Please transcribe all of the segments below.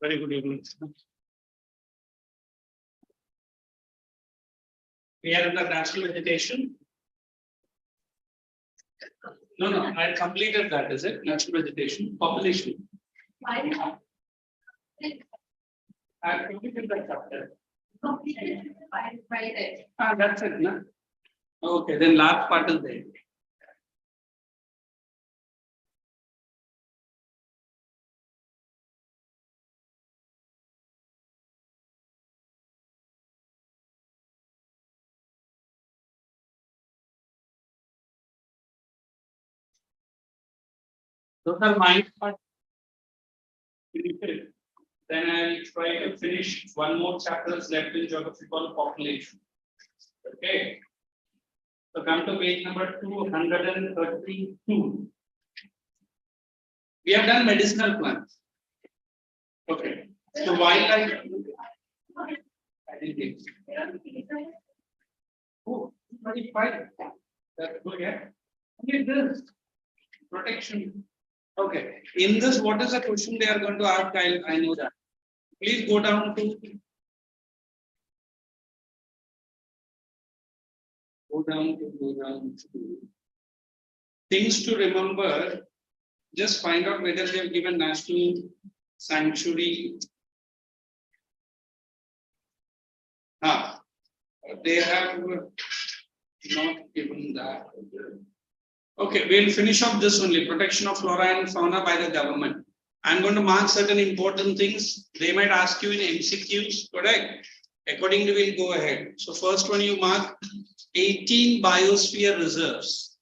Very good evening. We are in the national vegetation. No, I completed that. Is it natural vegetation population? I completed that chapter. That's it, no? Okay, then last part is there. Total mind part. Then I'll try to finish one more chapter left in geography called population. Okay. So come to page number 232. We have done medicinal plants. Okay. So wildlife. I didn't get. Oh, 25. That's good, yeah. Only this protection. Okay. In this, what is the question they are going to ask? I know that. Please go down to things to remember. Just find out whether they have given national sanctuary. They have not given that. Okay, we'll finish off this only. Protection of flora and fauna by the government. I'm going to mark certain important things. They might ask you in MCQs, correct? Accordingly, we'll go ahead. So first one you mark 18 biosphere reserves.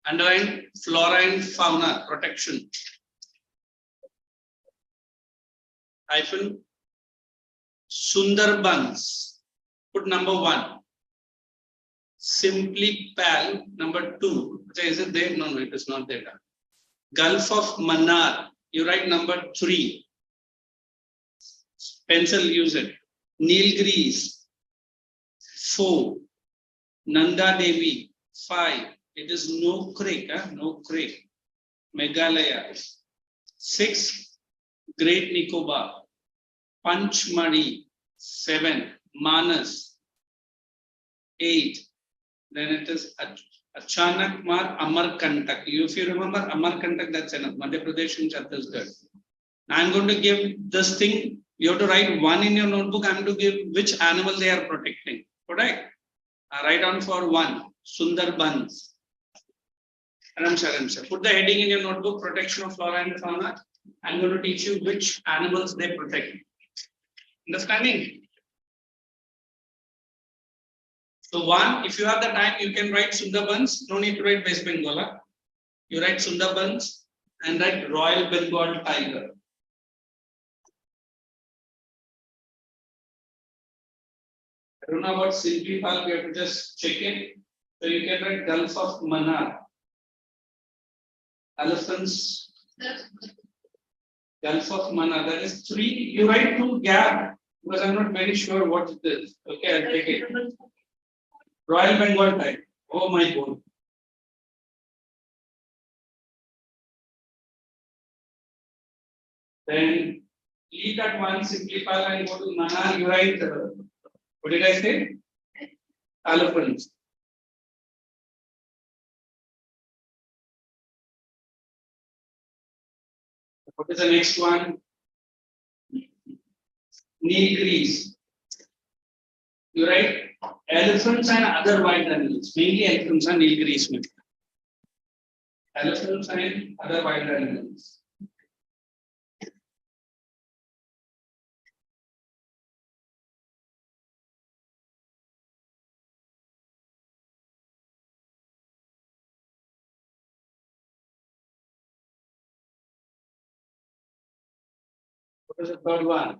Underline flora and fauna protection. Hyphen Sundarbans. Put number 1. Simply Pal number 2. Is it there? No, it is not there. Gulf of Mannar. You write number 3. Pencil, use it. Nilgiris 4. Nanda Devi 5. It is no creek, no creek. Meghalaya 6. Great Nicobar. Panchmari 7. Manas 8. Then it is Achanakmar Amarkantak. If you remember Amarkantak, that's enough. Madhya Pradesh and Chhattisgarh. I'm going to give this thing. You have to write 1 in your notebook. I'm going to give which animal they are protecting. Correct? Write down for 1. Sundarbans. Sir. Put the heading in your notebook. Protection of flora and fauna. I'm going to teach you which animals they protect. Understanding? So 1, if you have the time, you can write Sundarbans. No need to write West Bengal. You write Sundarbans and write Royal Bengal tiger. I don't know about simplify, we have to just check it. So you can write Gulf of Mannar. Elephants. Gulf of Mannar. That is 3. You write 2 gap because I'm not very sure what it is. Okay, I'll take it. Royal Bengal tiger. Oh my God. Then leave that one, simplify and go to Mannar. You write, what did I say? Elephants. What is the next one? Nilgiris. You write elephants and other wild animals. Mainly elephants and Nilgiris. Elephants and other wild animals. What is the third one?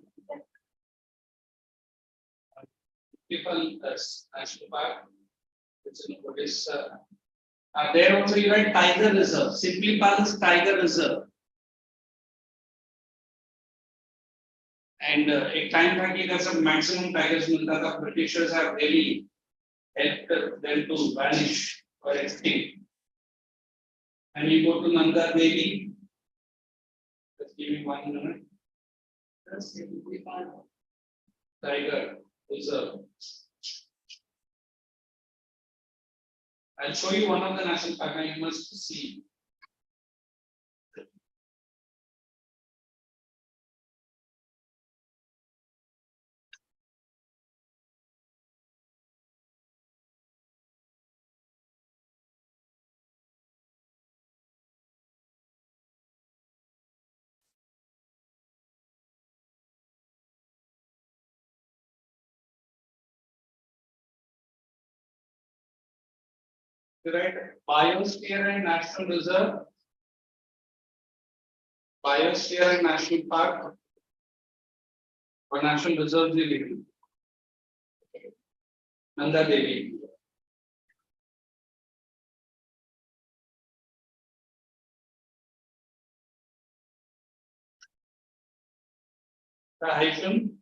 People National Park. What is there also you write Tiger Reserve. Simply Palace Tiger Reserve. And a time back, there's some maximum tigers that the Britishers have really helped them to vanish or extinct. And you go to Nanda Devi. Just give me 1 minute. Tiger Reserve. I'll show you one of the national parks. You must see. Right, Biosphere and National Reserve, Biosphere and National Park, or National Reserve, Nanda Devi. The hyphen,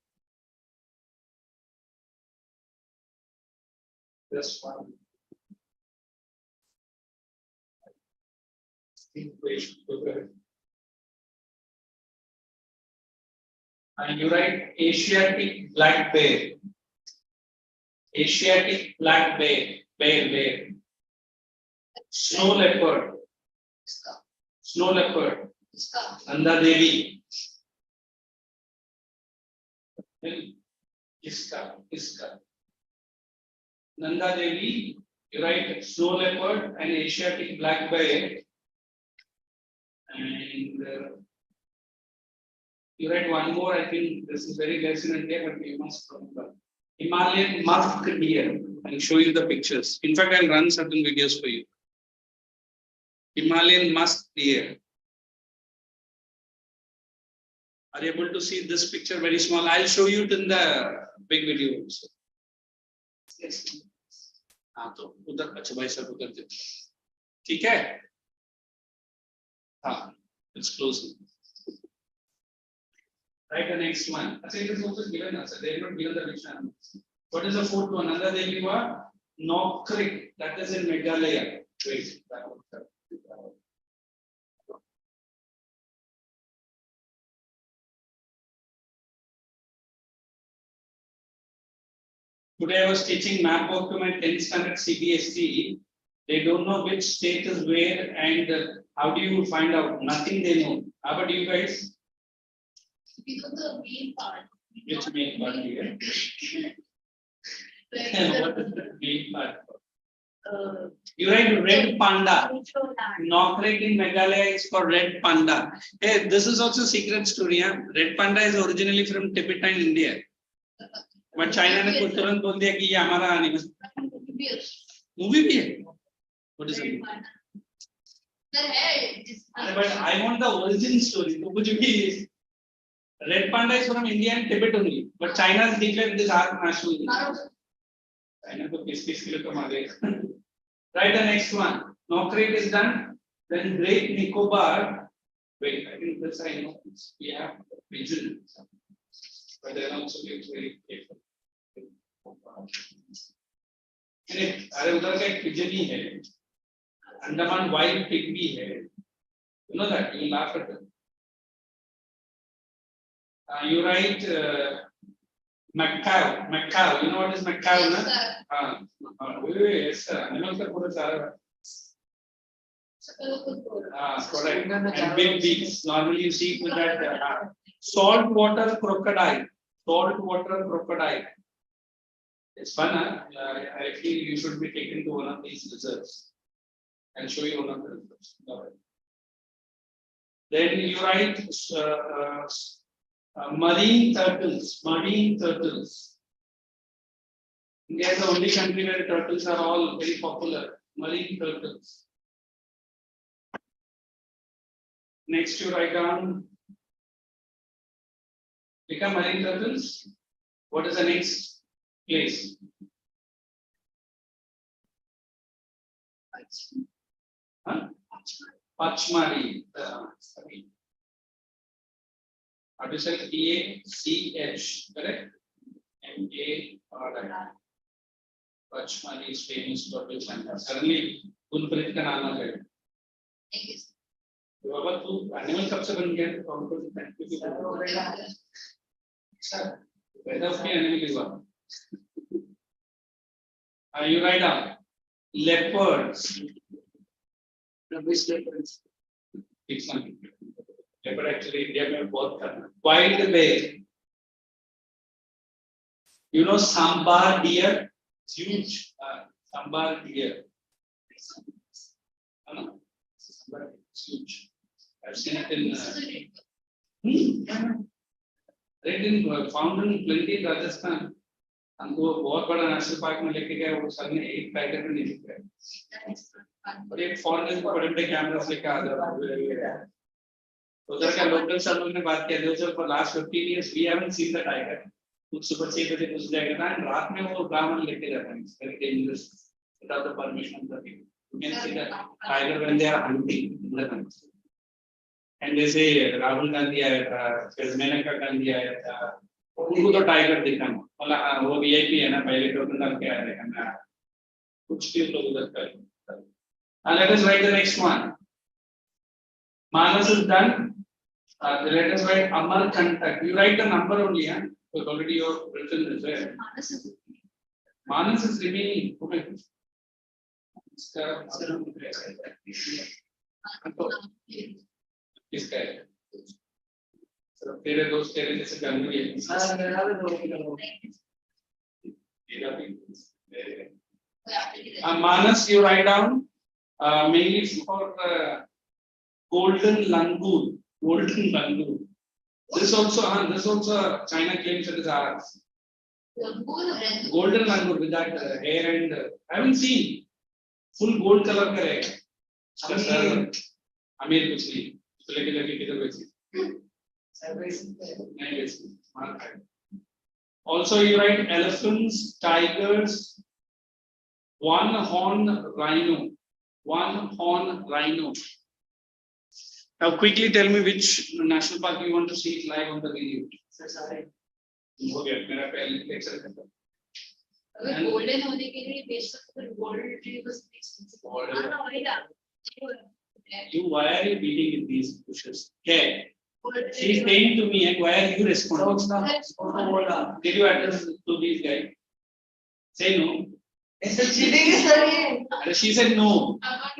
this one. And you write Asiatic black bear. Asiatic black bear. Bear. Snow leopard. Snow leopard. Nanda Devi. Iska. Nanda Devi. You write snow leopard and Asiatic black bear. And you write one more. I think this is very less in India, but you must remember. Himalayan musk deer. I'll show you the pictures. In fact, I'll run certain videos for you. Himalayan musk deer. Are you able to see this picture very small? I'll show you it in the big video also. Yes. हाँ तो उधर अच्छा भाई सब उधर दे ठीक है हाँ it's close. Right, the next one. I think it is also given us. They have not given the which animals. What is the fourth one? Another they give a Nok Creek. That is in Meghalaya. Wait, that one. Today I was teaching map work to my 10th standard CBSE. They don't know which state is where and how do you find out? Nothing they know. How about you guys? We know the main part. Which main part here? What is the main part? You write red panda. Nok Creek in Meghalaya is for red panda. Hey, this is also a secret story. Huh? Red panda is originally from Tibet and India. But China ने कुछ तुरंत बोल दिया कि ये हमारा animal movie भी है व्हाट इज इट सर है but I want the origin story तो कुछ भी red panda is from India and Tibet only but China has declared it is our national China को 20 किलो तो मारेगा right the next one Nok Creek is done then Great Nicobar wait I think this I know we have pigeon but then also be very careful अरे उधर का एक pigeon ही है Andaman wild pig भी है you know that you laugh at it you write macaw you know what is macaw na yes sir animal का पूरा सारा correct and big beaks normally you see with that salt water crocodile It's fun, huh? I feel you should be taken to one of these reserves. I'll show you one of the reserves. Then you write marine turtles. India is the only country where turtles are all very popular. Marine turtles. Next you write down become marine turtles. What is the next place? Huh? Pachmari. Sorry. How do you say PACH? Correct? MARI. Pachmari is famous turtle center. Suddenly, Gulpreet का नाम आ गया. तो बाबा तू animal कब से बन गया? पैदा उसके एनिमल हुआ. You write down leopards. Leopard actually India में बहुत करना. Wild bear. You know sambar deer? It's huge. Sambar deer. It's huge. I've seen it in found in plenty in Rajasthan. हमको बहुत बड़ा नेशनल पार्क में लेके गए वो सर ने एक टाइगर में नहीं दिखाया और एक फॉरेनर को बड़े बड़े कैमरास लेके आ रहा उधर का लोकल सर लोग ने बात किया जो for last 15 years we haven't seen the tiger कुछ सुबह 6 बजे घुस जाएगा ना रात में वो ब्राह्मण लेके जाता है very dangerous without the permission of the people you can see the tiger when they are hunting and जैसे राहुल गांधी आया था फिर मेनका गांधी आया था उनको तो टाइगर दिखा मतलब वो वीआईपी है ना पहले टोकन डाल के आया था कुछ भी लोग उधर कर let us right the next one Manas is done. The letters write Amar Kantak. You write the number only, huh? Because already your written is there. Manas is remaining. Okay. इसका है तेरे दोस्त तेरे जैसे करने के Manas you write down mainly for golden langur. This also China claims it is ours. Golden langur with that hair and I haven't seen full gold color का रहेगा. अमीर कुछ नहीं तो लेके किधर बेची नहीं बेची. Also you write elephants, tigers, one horn rhino. Now quickly tell me which national park you want to see it live on the video. हो गया मेरा पहले लेक्चर खत्म. अगर गोल्डन होने के लिए बेशक gold You why are you beating in these bushes? Okay. She is saying to me, and why are you responding? Did you address to these guys? Say no. She said no. I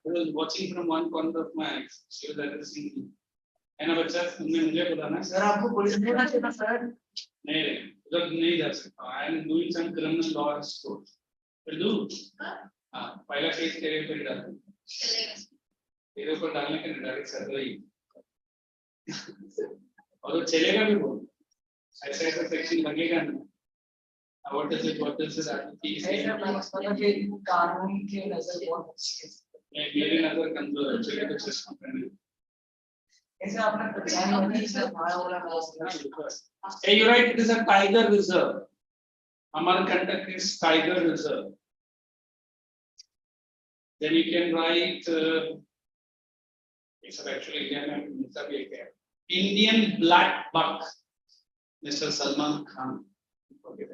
was watching from one corner of my eyes. She was addressing me. And बच्चा तुमने मुझे बताना sir आपको police में ना चाहिए sir नहीं उधर नहीं जा सकता. I am doing some criminal law course. फिर दू हाँ पहला केस तेरे ऊपर डाल तेरे ऊपर डालने के डायरेक्ट सर रही और तो चलेगा भी वो ऐसा सेक्शन लगेगा ना. What is it कानून के नजर बहुत अच्छी है मेरी नजर कमजोर है चलिए तो चश्मा पहने ऐसे आपने पहचान नहीं इसका हमारा वाला hey you write it is a tiger reserve. Amarkantak is tiger reserve. Then you can write it's actually Indian black buck, Mr. Salman Khan. Okay.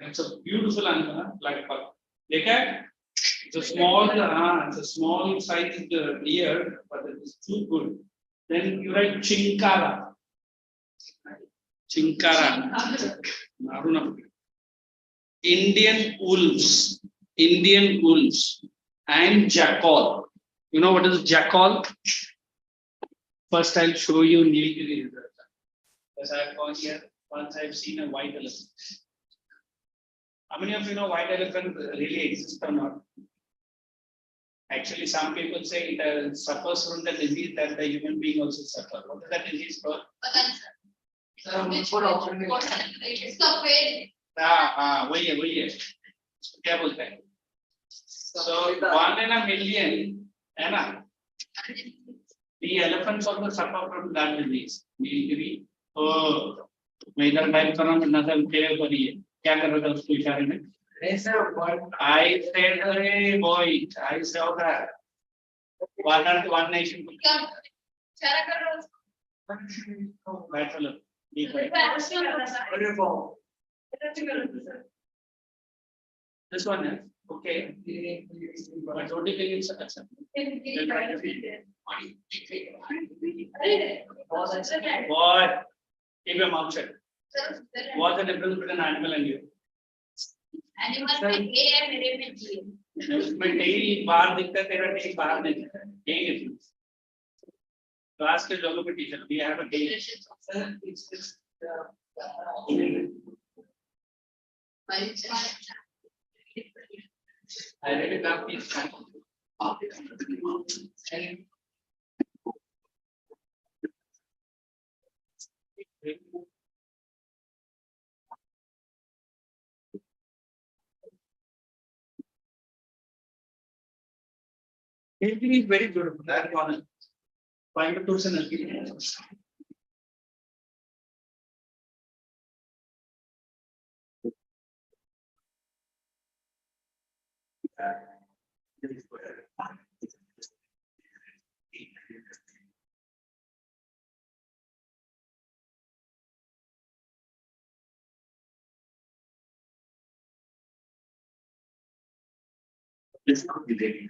And it's a beautiful animal, black buck. देखा है? It's a small sized deer, but it is too good. Then you write chinkara. Indian wolves and jackal. You know what is jackal? First I'll show you Nilgiri. As I have gone here, once I've seen a white elephant. How many of you know white elephant really exists or not? Actually, some people say it suffers from the disease that the human being also suffers. What is that disease called? वही है क्या बोलते हैं. So 1 in a million है ना. The elephants also suffer from that disease. Nilgiri. Oh, मैं इधर type कर रहा हूँ नजर तेरे ऊपर ही है. क्या कर रहा था उसको इशारे में? I said, hey boy, I saw that. One nation. This one is okay. But don't you think it's acceptable? What? Keep your mouth shut. What's the difference between an animal and you? Animal में A है मेरे में G है. उसमें tell बाहर दिखता है तेरा टेल बाहर नहीं दिखता है. यही डिफरेंस. क्लास के लोगों पे टीचर भी है but tell I read it up in It is very beautiful. That one. Find the tools and This could be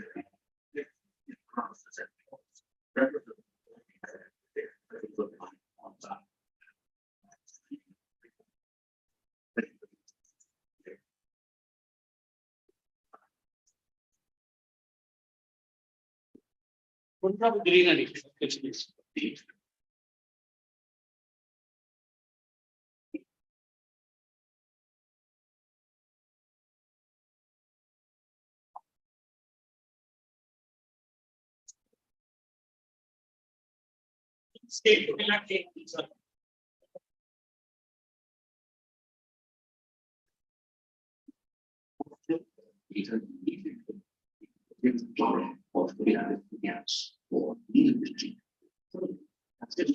Greenery. State will not take this up.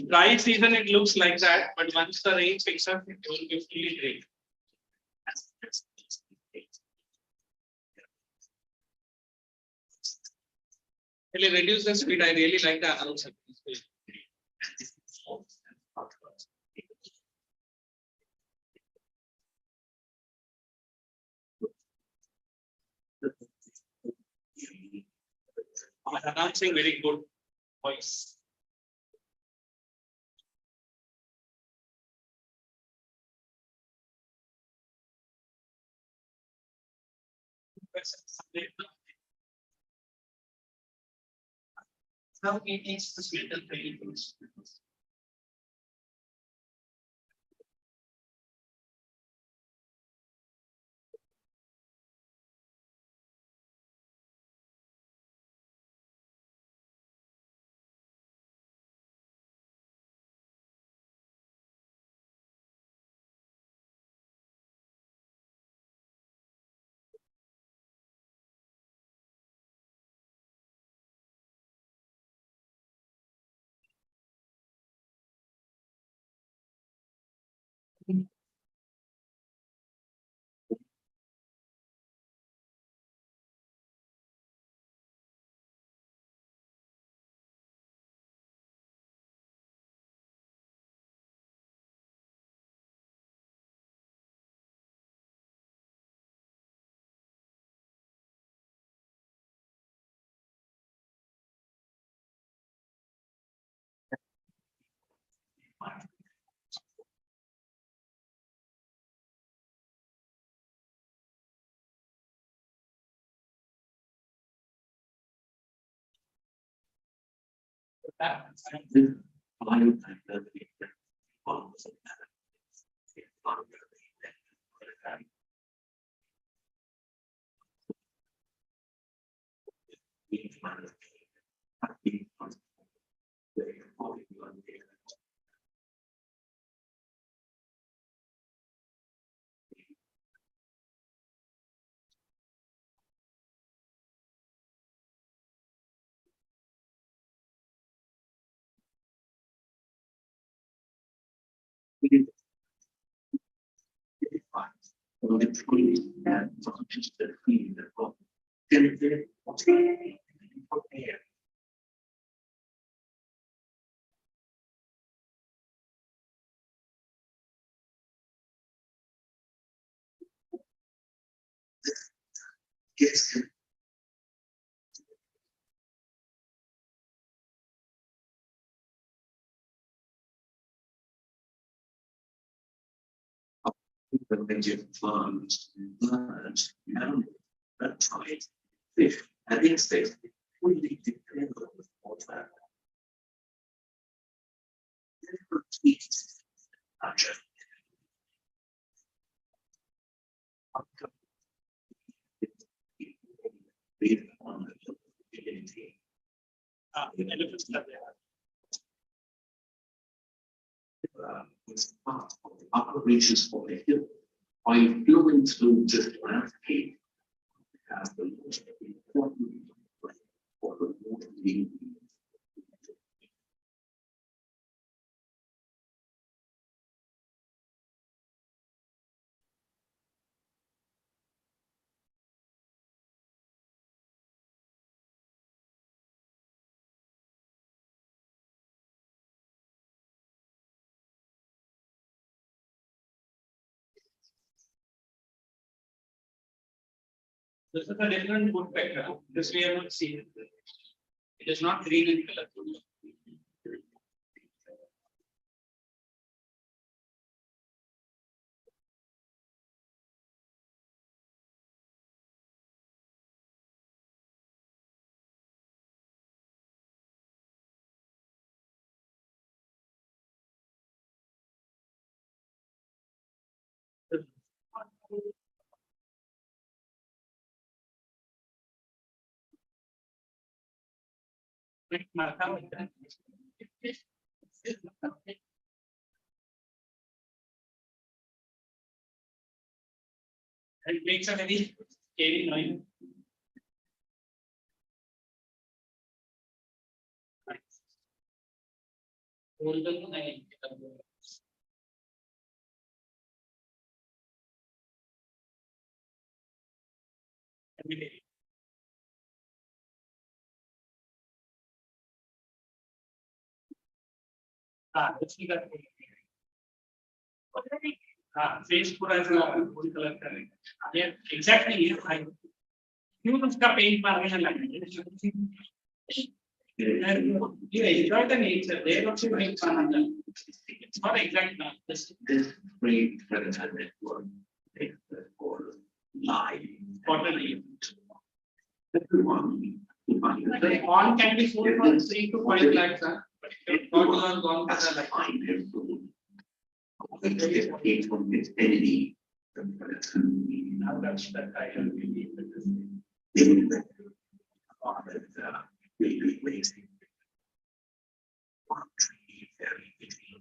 Dry season, it looks like that, but once the rain picks up, it will be fully drained. Really reduce the speed. I really like the announcer. Announcing very good voice. Now it is the sweet and very good. Yes. The funds, lunch, tried fish, and insects really depend on the water. Not just on the community. The benefits that they have. It's part of the operations for the hill. By flowing through this landscape, has the most important for the water being. This is a different woodpecker. This we have not seen. It is not green in color. It makes a very scary noise. Golden line. उसी का face पूरा ऐसा gold colour का है ये exact नहीं है भाई क्यों उसका पेंट मारने लगे ये enjoy the nature they also make fun of them it's not exact now this great predator network for live quarterly the on can be sold for 3 to 5 lakhs but total are gone for the like from his enemy. Now that's that I don't believe that this really amazing. One tree very between.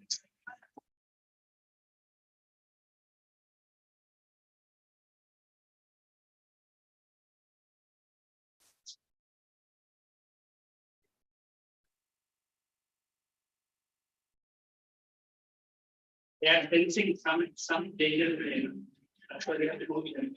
They are sensing some danger. That's why they have to go with them.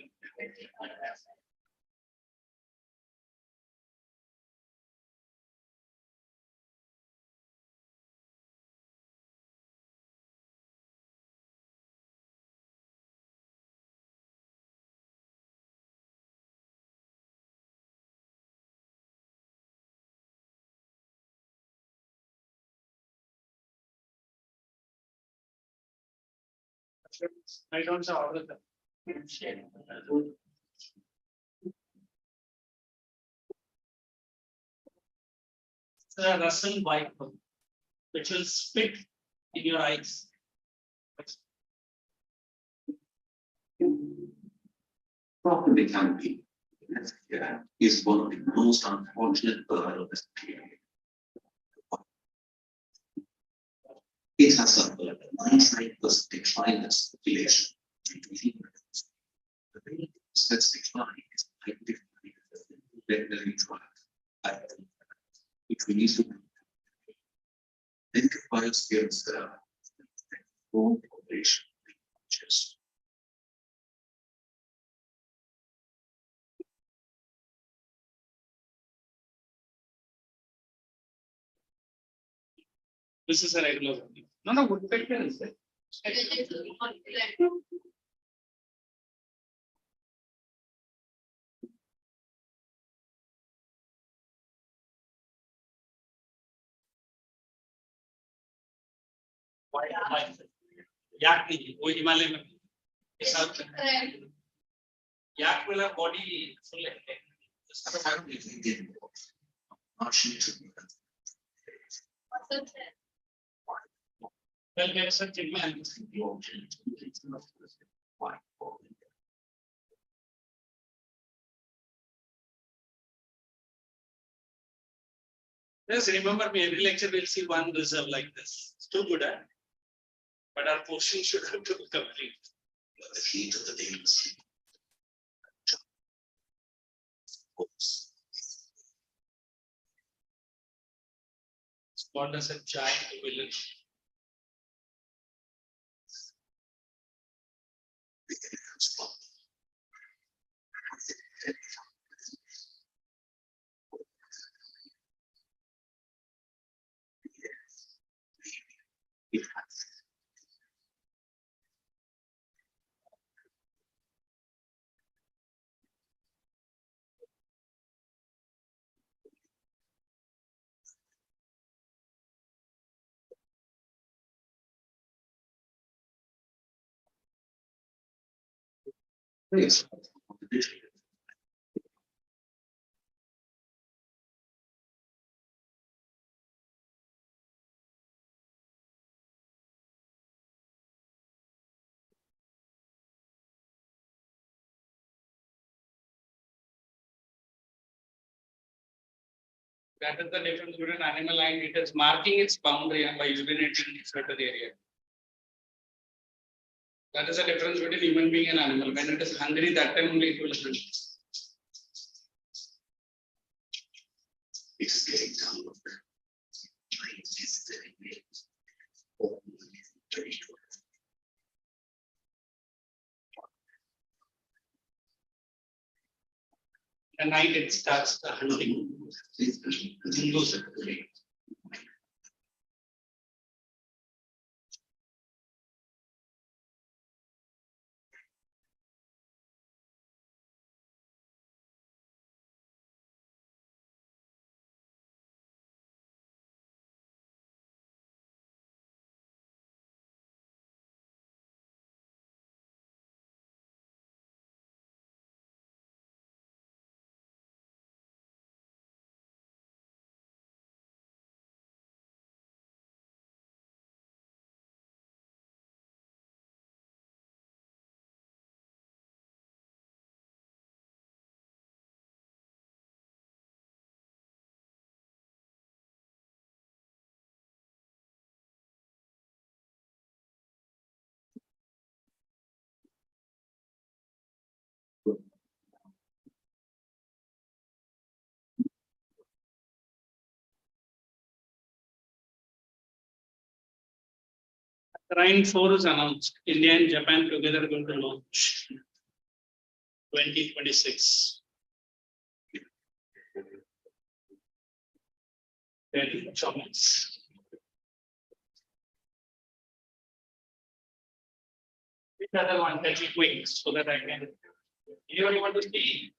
I don't know all of them. It's a Russell white which will spit in your eyes. Proper mechanical is one of the most unfortunate part of this period. It has suffered a 99% decline in population. The rate of such decline is very dry. Which we need to identify skills for population changes. This is a regular one. No, woodpecker is it? Yak नहीं वो हिमालय में south yak वाला body full है well there's such a man just remember me every lecture we'll see one reserve like this it's too good but our portion should have to be complete the heat of the days. Spawned as a giant villain. Yes. That is the difference between animal and it is marking its boundary by urinating in certain area. That is the difference between human being and animal. When it is hungry, that time only it will drink. It's getting down. At night it starts the hunting. Rhine 4 is announced. India and Japan together are going to launch 2026. Very choice. Which other one can be quick so that I can. Anybody want to see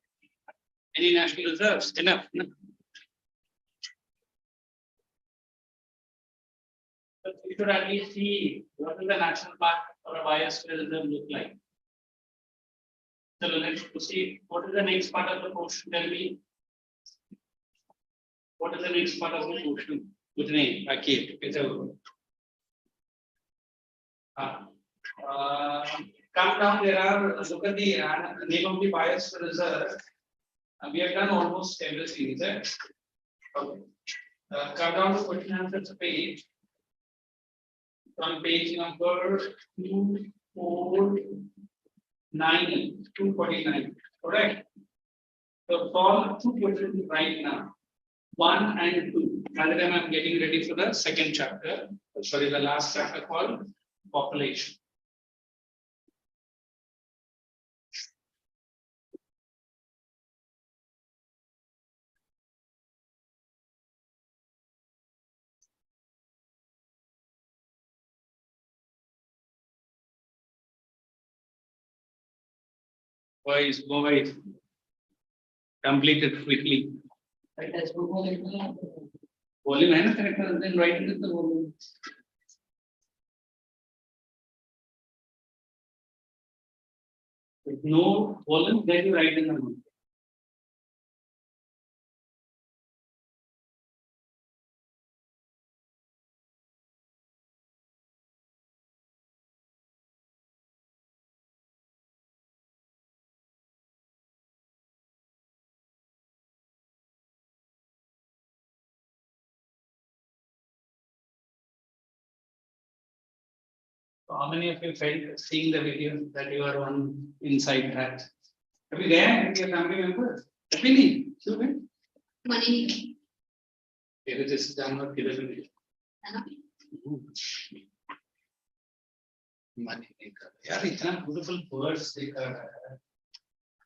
any national reserves? Enough. No? But you should at least see what is the national park or a biosphere reserve look like. So let's proceed. What is the next part of the question? Tell me. What is the next part of the question? Which name? Okay. Come down. There are look at the name of the biosphere reserve. We have done almost everything. Is it? Okay. Come down to question answers page. From page number 249. Correct. So solve two questions right now. 1 and 2. By the time I'm getting ready for the second chapter, sorry, the last chapter called population. Boys, complete it quickly. Volume है ना correct then write it in the volume. If no volume, then you write in the volume. So how many of you felt seeing the video that you are on inside that? Have you there with your family members? Happily? Money. Here it is done with money. यार इतना beautiful birds देखा है.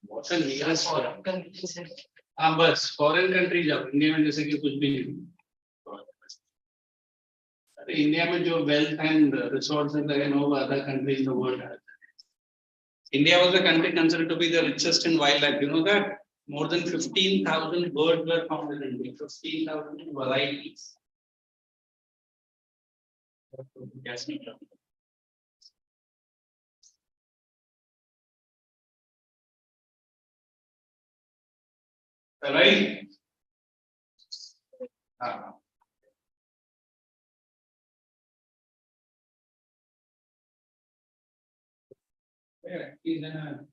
What a nearest foreign countries है. हाँ बस foreign country जाओ India में जैसे कि कुछ भी नहीं. India में जो wealth and resources are in no other country in the world. India was the country considered to be the richest in wildlife. You know that more than 15,000 birds were found in India. 15,000 varieties. Yes, Right? Yeah, he's in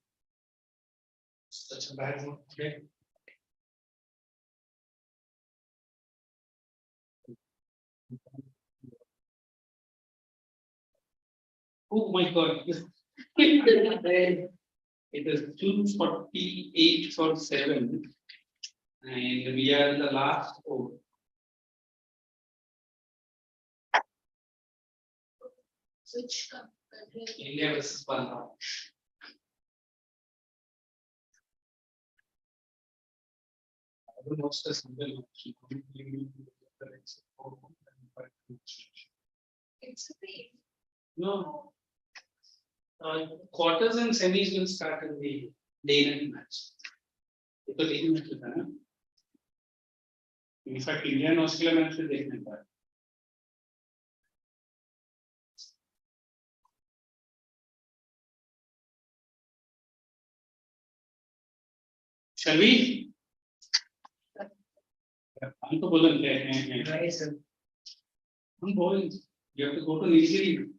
such a bad mood today. Oh my God. It is 2:48 for 7. And we are in the last over. Which country? India versus Bangladesh. I don't know what's the single option. It's a big. No. Quarters and semis will start in the day-night match. Because day match is done. In fact, India and Australia match is day-night match. Shall we? I'm to बोलन क्या है? Right, sir. I'm boring. You have to go to Nilgiri.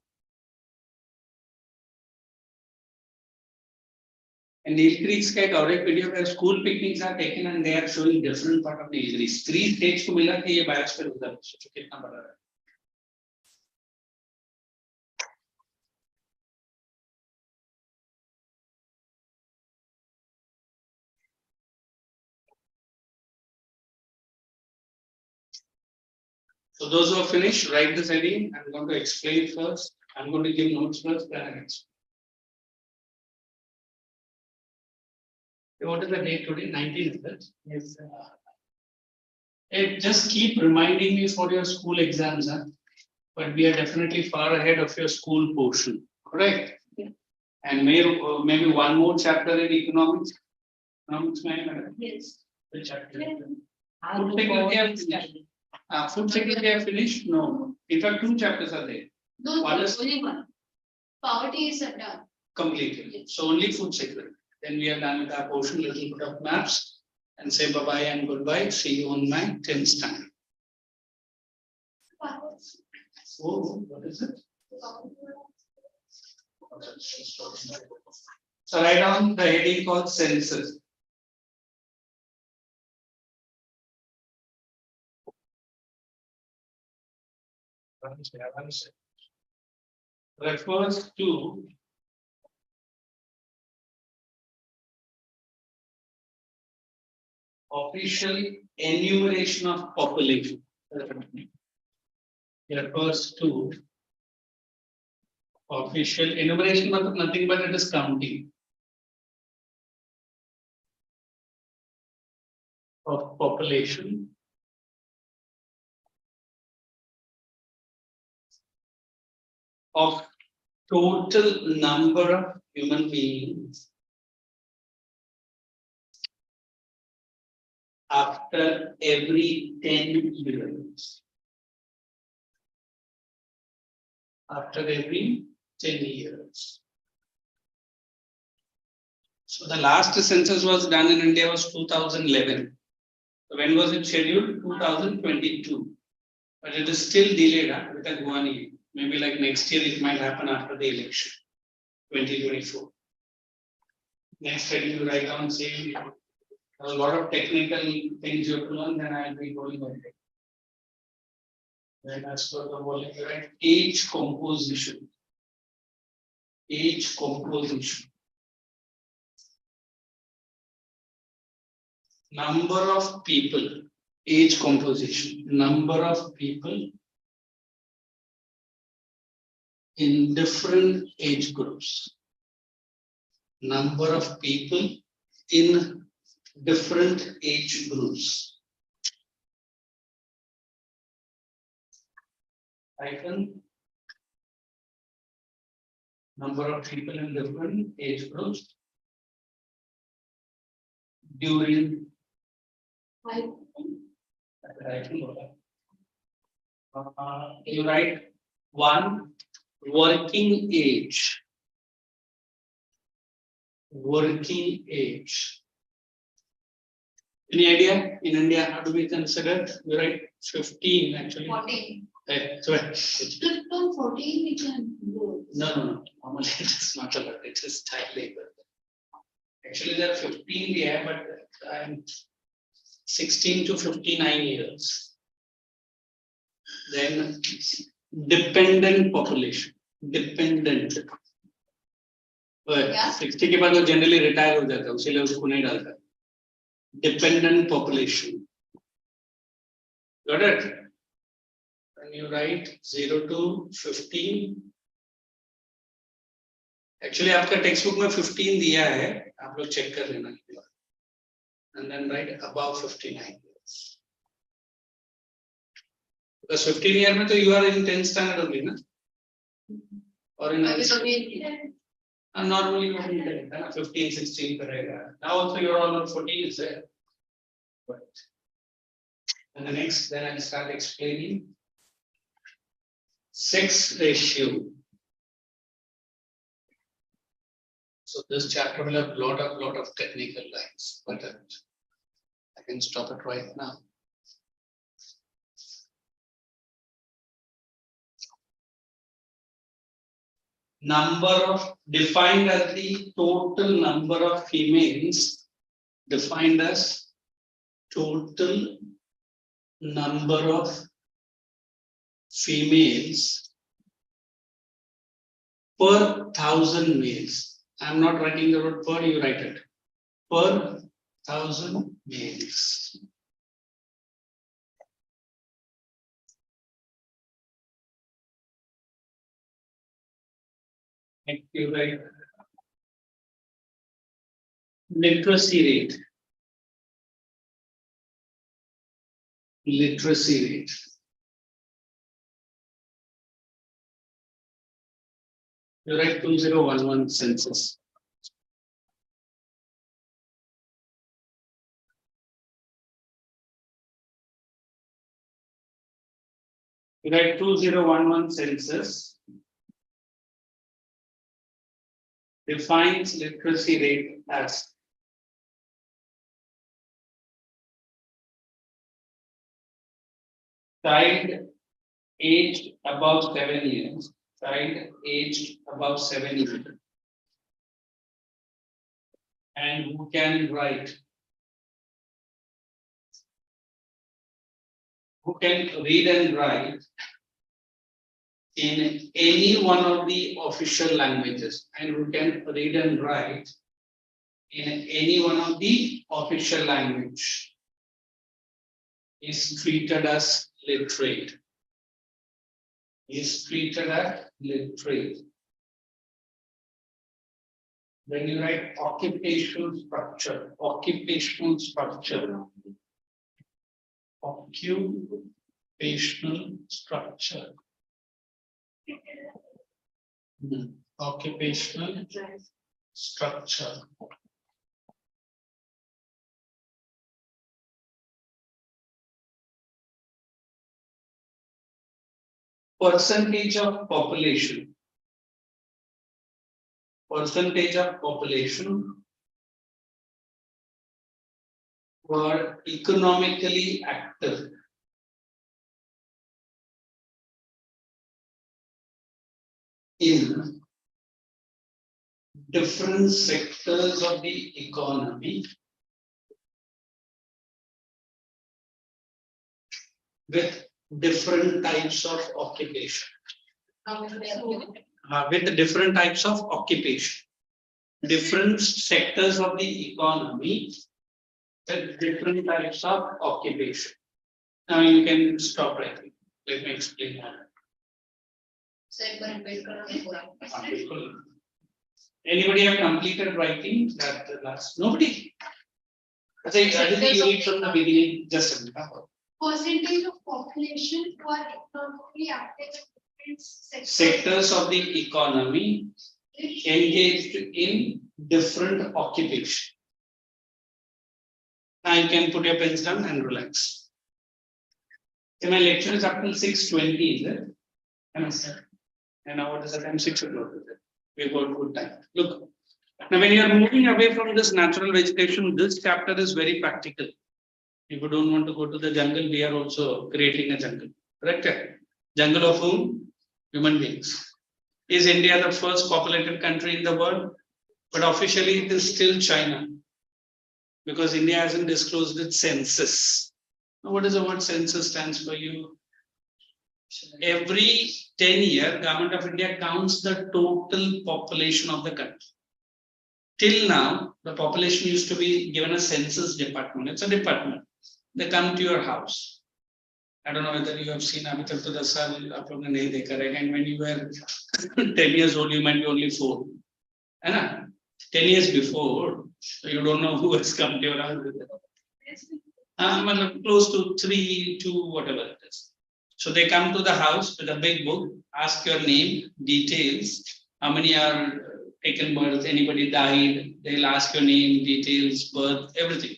And Nilgiri's का एक और एक video where school picnics are taken and they are showing different part of Nilgiri. 3 states को मिला कि ये biosphere उधर सोचो कितना बड़ा है. So those who are finished, write this heading. I'm going to explain first. I'm going to give notes first, then I explain. What is the date today? 19th. Yes. Just keep reminding me for your school exams, huh? But we are definitely far ahead of your school portion, correct? Yeah. And maybe one more chapter in economics. Economics, Yes. the chapter. Yeah. Food security have finished. Food security have finished? No. In fact, 2 chapters are there. No, One is- only one. Poverty is done. Completely. So only food security. Then we are done with our portion, little bit of maps, and say bye-bye and goodbye. See you on my 10th time. Oh, what is it? So write down the heading called census. Refers to official enumeration of population. Refers to official enumeration, but nothing but it is counting of population of total number of human beings after every 10 years. After every 10 years. So the last census was done in India was 2011. So when was it scheduled? 2022. But it is still delayed with a one year. Maybe like next year it might happen after the election, 2024. Next study you write down saying a lot of technical things you have to learn, then I'll be going over it. Then as for the volume, you write age composition. Age composition. Number of people, age composition, number of people in different age groups. Number of people in different age groups. Hyphen. Number of people in different age groups during you write 1 working age. Working age. Any idea in India? How do we consider? You're right, 15 actually. 14. Sorry. From 14 we can go. No. Normally it is not a lot. It is child labor. Actually, there are 15 here, but I'm 16 to 59 years. Then dependent population. Dependent. Yeah. 60 के बाद वो generally retire हो जाता है, उसीलिए उसको नहीं डालता. Dependent population. Got it? And you write 0 to 15. Actually, आपका textbook में 15 दिया है, आप लोग check कर लेना. And then write above 59 years. Because 15 year में तो you are in 10th standard only, ना? Or in 9th standard. And normally what you can 15, 16 करेगा. Now also you're all on 14 is there. Right. And the next, then I'll start explaining sex ratio. So this chapter will have lot of technical lines, but I can stop it right now. Number of defined as the total number of females, defined as total number of females per 1,000 males. I'm not writing the word per, you write it. Per 1,000 males. You write literacy rate. Literacy rate. You write 2011 census. You write 2011 census. Defines literacy rate as child aged above 7 years. Child aged above 7 years. And who can write? Who can read and write in any one of the official languages, and who can read and write in any one of the official language is treated as literate. Is treated as literate. When you write occupational structure, occupational structure, occupational structure. Occupational structure. Percentage of population. Percentage of population were economically active. In different sectors of the economy with different types of occupation. With different types of occupation. Different sectors of the economy with different types of occupation. Now you can stop writing. Let me explain that. Anybody have completed writing that last? Nobody. I think you read from the beginning. Just a minute. Percentage of population who are economically active in different sectors of the economy engaged in different occupation. Now you can put your pens down and relax. So my lecture is up till 6:20, is it? And now what is the time? 6 o'clock. We've got good time. Look, now when you are moving away from this natural vegetation, this chapter is very practical. If you don't want to go to the jungle, we are also creating a jungle. Correct? Jungle of whom? Human beings. Is India the first populated country in the world? But officially it is still China. Because India hasn't disclosed its census. Now, what does the word census stands for you? Every 10 years, Government of India counts the total population of the country. Till now, the population used to be given a census department. It's a department. They come to your house. I don't know whether you have seen Abhi tak to 10 saal aap log ne nahi dekha rahega, and when you were 10 years old, you might be only 4. Hai na? 10 years before, you don't know who has come to your house. Close to 3, 2, whatever it is. So they come to the house with a big book, ask your name, details, how many are taken birth, anybody died, they'll ask your name, details, birth, everything.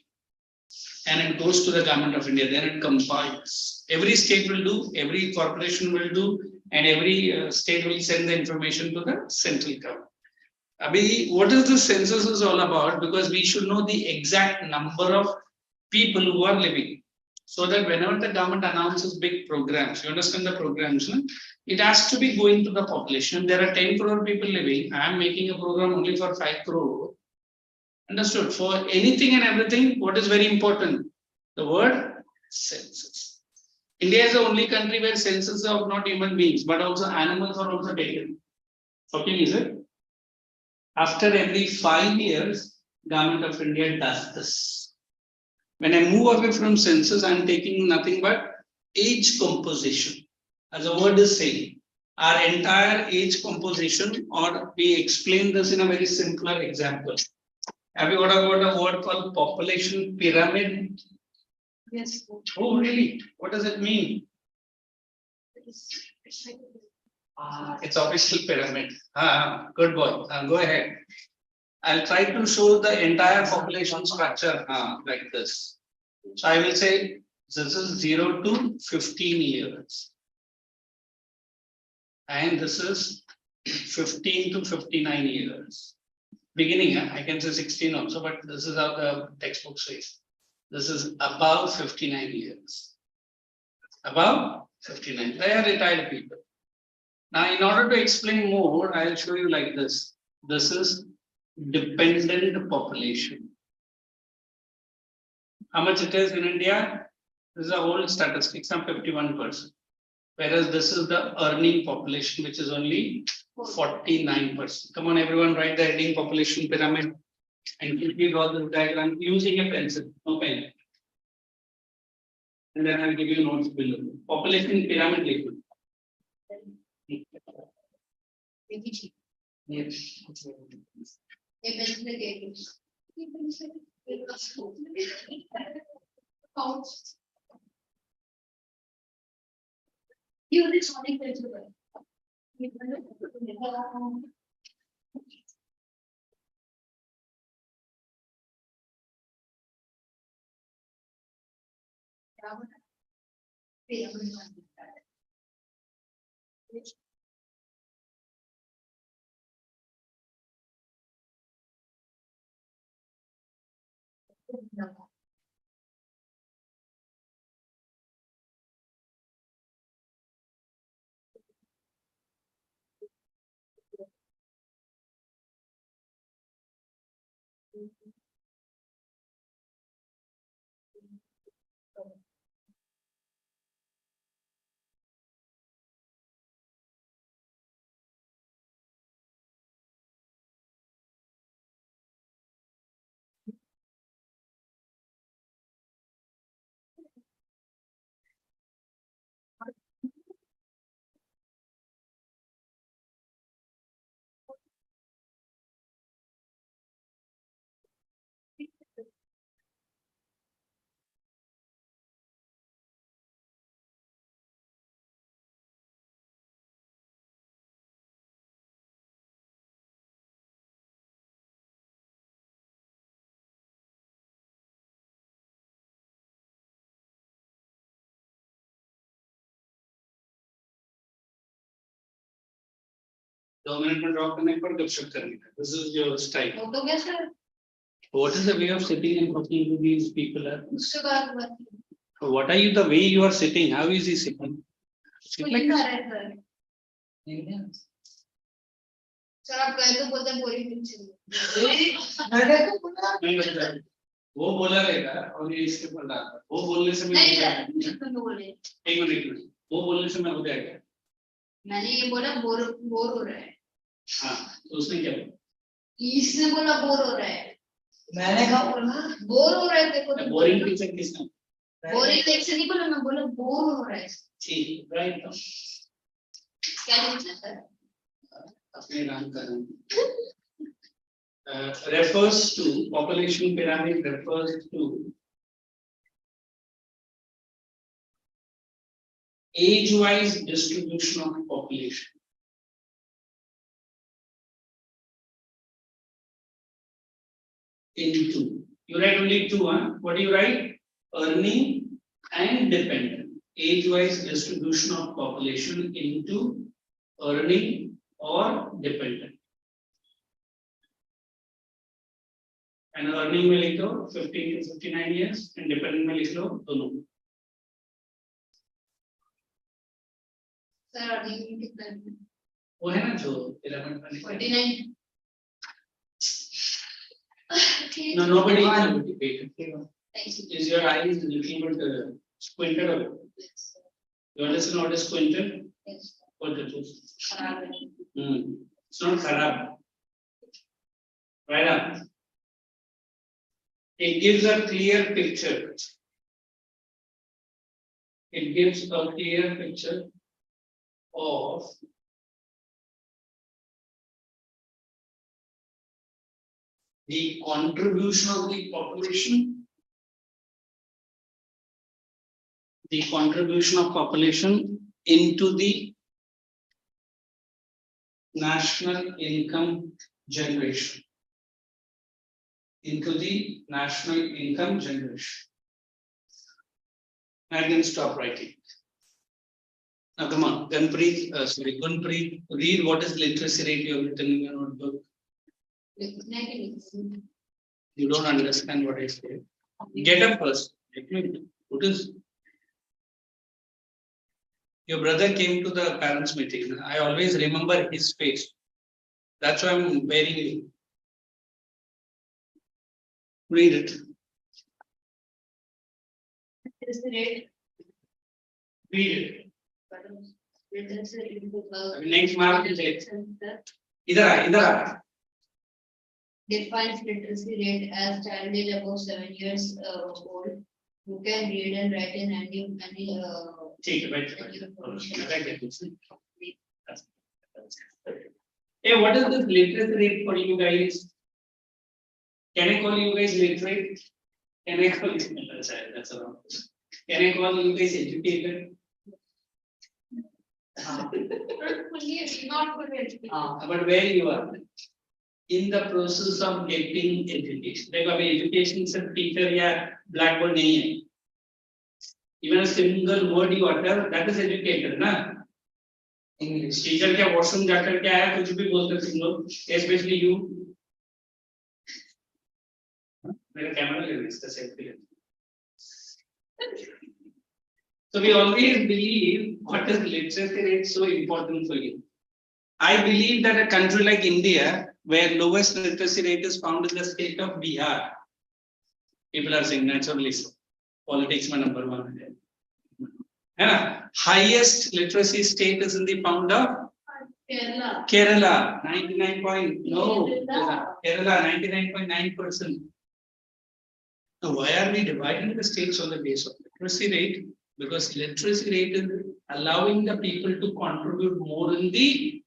And it goes to the Government of India, then it compiles. Every state will do, every corporation will do, and every state will send the information to the central government. Abhi, what is the census is all about? Because we should know the exact number of people who are living. So that whenever the government announces big programs, you understand the programs, no? It has to be going to the population. There are 10 crore people living. I am making a program only for 5 crore. Understood? For anything and everything, what is very important? The word census. India is the only country where census of not human beings, but also animals are also taken. Okay, is it? After every 5 years, Government of India does this. When I move away from census, I am taking nothing but age composition. As the word is saying, our entire age composition, or we explain this in a very simpler example. Have you heard about a word called population pyramid? Yes. Oh, really? What does it mean? It's obviously pyramid. Good boy. Go ahead. I'll try to show the entire population structure like this. So I will say this is 0 to 15 years. And this is 15 to 59 years. Beginning, I can say 16 also, but this is how the textbook says. This is above 59 years. Above 59. They are retired people. Now, in order to explain more, I'll show you like this. This is dependent population. How much it is in India? This is a whole statistics, some 51%. Whereas this is the earning population, which is only 49%. Come on, everyone, write the earning population pyramid and quickly draw this diagram using a pencil, no pen. And then I'll give you notes below. Population pyramid label. Yes. This is your style. What is the way of sitting and talking to these people? उसके बाद बात What are you, the way you are sitting? How is he sitting? Sit कोई like ना this. रहता है sir आप कहे तो बोलते हैं बोरिंग पिक्चर नहीं लगता है। वो बोला रहेगा और ये इसके ऊपर डालता है। वो बोलने से मैं नहीं हो जाएगा। सर बोले एक मिनट वो बोलने से मैं हो जाएगा। मैंने ये बोला बोर हो रहा है हाँ तो उसने क्या बोला? इसने बोला बोर हो रहा है मैंने कहा बोला बोर हो रहा है देखो तो बोरिंग पिक्चर किसने? बोरिंग पिक्चर नहीं बोला मैं बोला बोर हो रहा है ठीक राइट क्या लिखना सर अपने नाम का refers to population pyramid refers to age wise distribution of population. Into you write only two, huh? What do you write? Earning and dependent. Age wise distribution of population into earning or dependent. And earning में लिख लो 15 to 59 years and dependent में लिख लो दोनों. Sir earning कितना है वो है ना जो 11 में लिखा है. 49 No, nobody can debate. Thank you. Is your eyes a little bit squinted up? You understand what is squinted? Yes. What it is? खराब है It's not kharab. Right up. It gives a clear picture. It gives a clear picture of the contribution of the population. The contribution of population into the national income generation. Into the national income generation. I can stop writing. Now come on, Gunpreet, read what is literacy rate you have written in your notebook. You don't understand what I say. Get up first. What is? Your brother came to the parents' meeting. I always remember his face. That's why I'm very. Read it. Read it. Next mark is it. Idhar. Defines literacy rate as child age above 7 years old who can read and write in any Take it, right. Hey, what is this literacy rate for you guys? Can I call you guys literate? Can I call you? That's wrong. Can I call you guys educated? not fully But where you are? In the process of getting education. देखो अभी education से teacher या blackboard नहीं है. Even a single word you utter, that is educated, ना? English. Teacher क्या washroom जाकर क्या है कुछ भी बोलते तुम लोग, especially you. मेरा कैमरा ले इसका सेल्फी ले. So we always believe what is literacy rate so important for you. I believe that a country like India, where lowest literacy rate is found in the state of Bihar, people are saying naturally so. Politics my number one. Highest literacy state is in the pound of Kerala, 99.9%. Now, why are we dividing the states on the basis of literacy rate? Because literacy rate is allowing the people to contribute more in the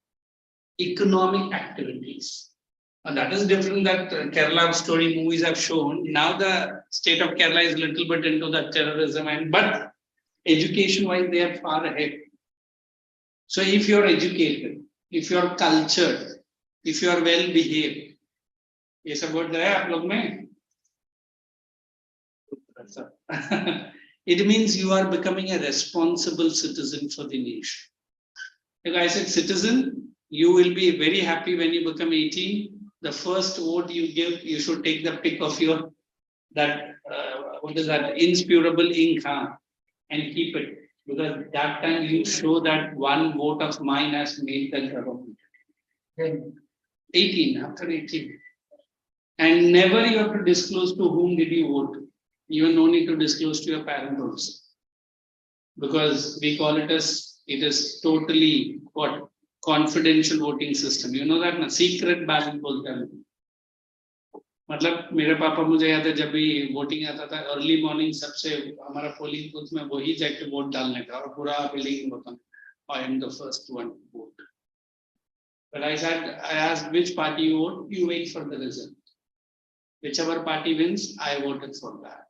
economic activities. And that is different that Kerala story movies have shown. Now the state of Kerala is a little bit into the terrorism, but education wise they are far ahead. So if you are educated, if you are cultured, if you are well behaved, ये सब बोल रहे हैं आप लोग में? It means you are becoming a responsible citizen for the nation. Like I said, citizen, you will be very happy when you become 18. the first vote you give, you should take the pick of your what is that inspurable ink, and keep it, because that time you show that one vote of mine has made the government. 18, after 18. And never you have to disclose to whom did you vote. Even no need to disclose to your parent also. Because we call it as, it is totally what? Confidential voting system. You know that na? Secret ballot बोलते हैं. मतलब मेरे पापा मुझे याद है जब भी वोटिंग आता था अर्ली मॉर्निंग सबसे हमारा पोलिंग बूथ में वही जाके वोट डालने का और पूरा बिलिंग होता I am the first one vote. But I said, I asked which party you vote, you wait for the result. Whichever party wins, I voted for that.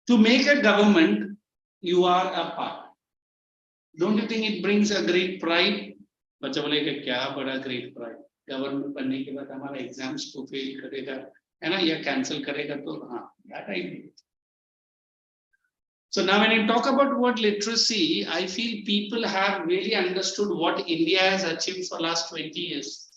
To make a government, you are a part. Don't you think it brings a great pride? बच्चा बोलेगा क्या बड़ा great pride. Government बनने के बाद हमारा exams को fail करेगा, है ना, या cancel करेगा तो हाँ, that I do. So now when I talk about word literacy, I feel people have really understood what India has achieved for last 20 years.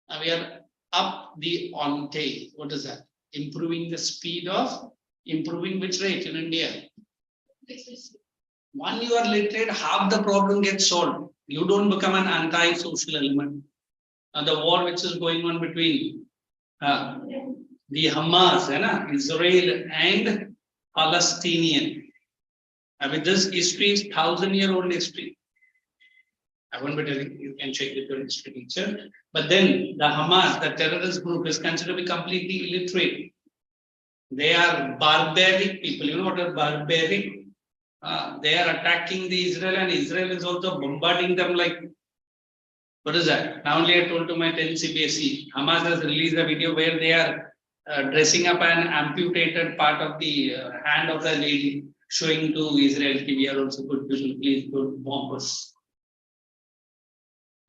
Now we are up the ante. What is that? Improving the speed of, improving which rate in India? One, you are literate, half the problem gets solved. You don't become an anti-social element. Now the war which is going on between the Hamas, Israel and Palestinian. I mean, this history is 1,000-year-old history. I won't be telling you, can check with your history teacher. But then the Hamas, the terrorist group, is considered to be completely illiterate. They are barbaric people. You know what are barbaric? They are attacking the Israel, and Israel is also bombarding them like, what is that? Now only I told to my 10 CBSE, Hamas has released a video where they are dressing up an amputated part of the hand of the lady, showing to Israel, we are also good people, please don't bomb us.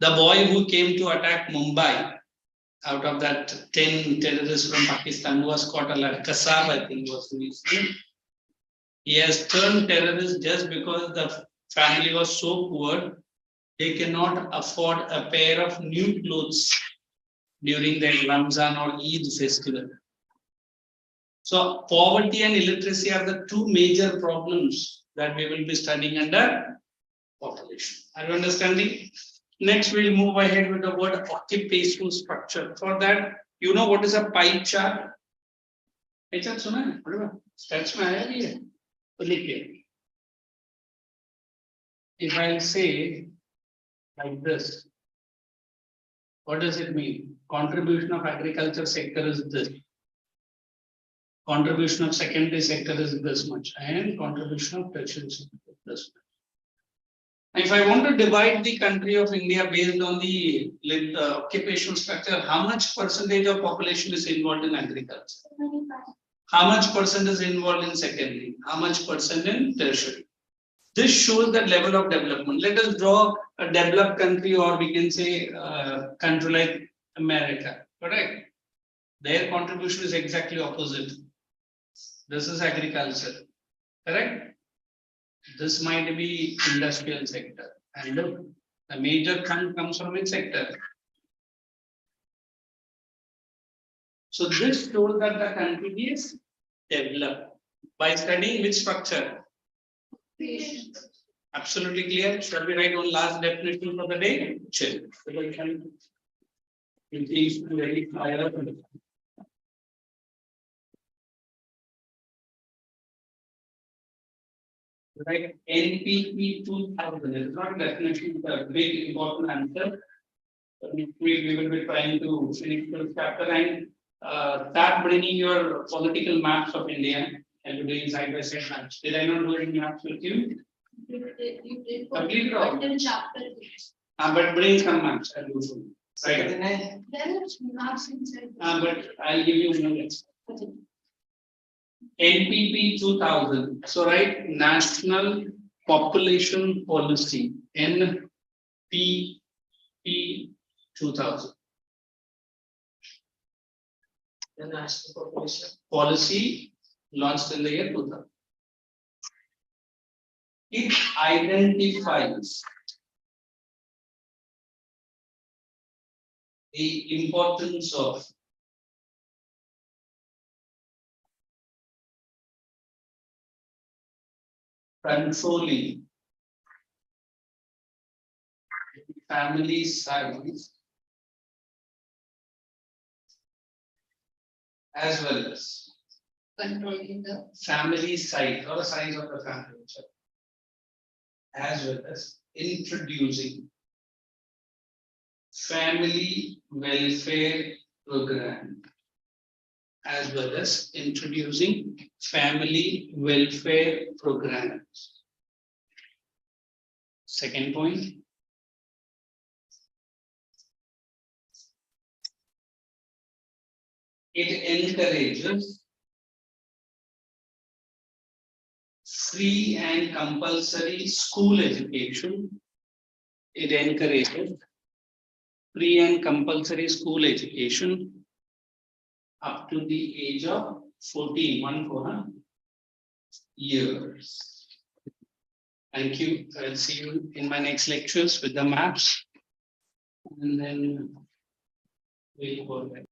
The boy who came to attack Mumbai, out of that 10 terrorists from Pakistan, who was caught alive, Kasab, I think was his name. He has turned terrorist just because the family was so poor, they cannot afford a pair of new clothes during the Ramzan or Eid festival. So poverty and illiteracy are the two major problems that we will be studying under population. Are you understanding? Next, we'll move ahead with the word occupational structure. For that, you know what is a pie chart? Pie chart suna hai? Stats mein aaya bhi hai. If I say like this, what does it mean? Contribution of agriculture sector is this. Contribution of secondary sector is this much, and contribution of tertiary sector is this much. If I want to divide the country of India based on the occupational structure, how much percentage of population is involved in agriculture? How much percent is involved in secondary? How much percent in tertiary? This shows the level of development. Let us draw a developed country, or we can say country like America, correct? Their contribution is exactly opposite. This is agriculture, correct? This might be industrial sector, and the major chunk comes from which sector? So this shows that the country is developed by studying which structure? Absolutely clear. Shall we write one last definition for the day? Chill. Very higher up. Right, NPP 2000 is not definition, but a big important answer. We will be trying to finish this chapter and start bringing your political maps of India and we're doing side by side maps. Did I not do any maps with you? You did Complete wrong. certain chapter. But bring some maps. I'll do so. Right. There is maps inside. But I'll give you minutes. NPP 2000. So right, National Population Policy. NPP 2000. The National Population Policy launched in the year 2000. It identifies the importance of controlling family size as well as controlling the family size or the size of the family, as well as introducing family welfare program, as well as introducing family welfare programs. Second point. It encourages free and compulsory school education. It encourages free and compulsory school education up to the age of 14 years. Thank you. I'll see you in my next lectures with the maps. And then we'll go ahead.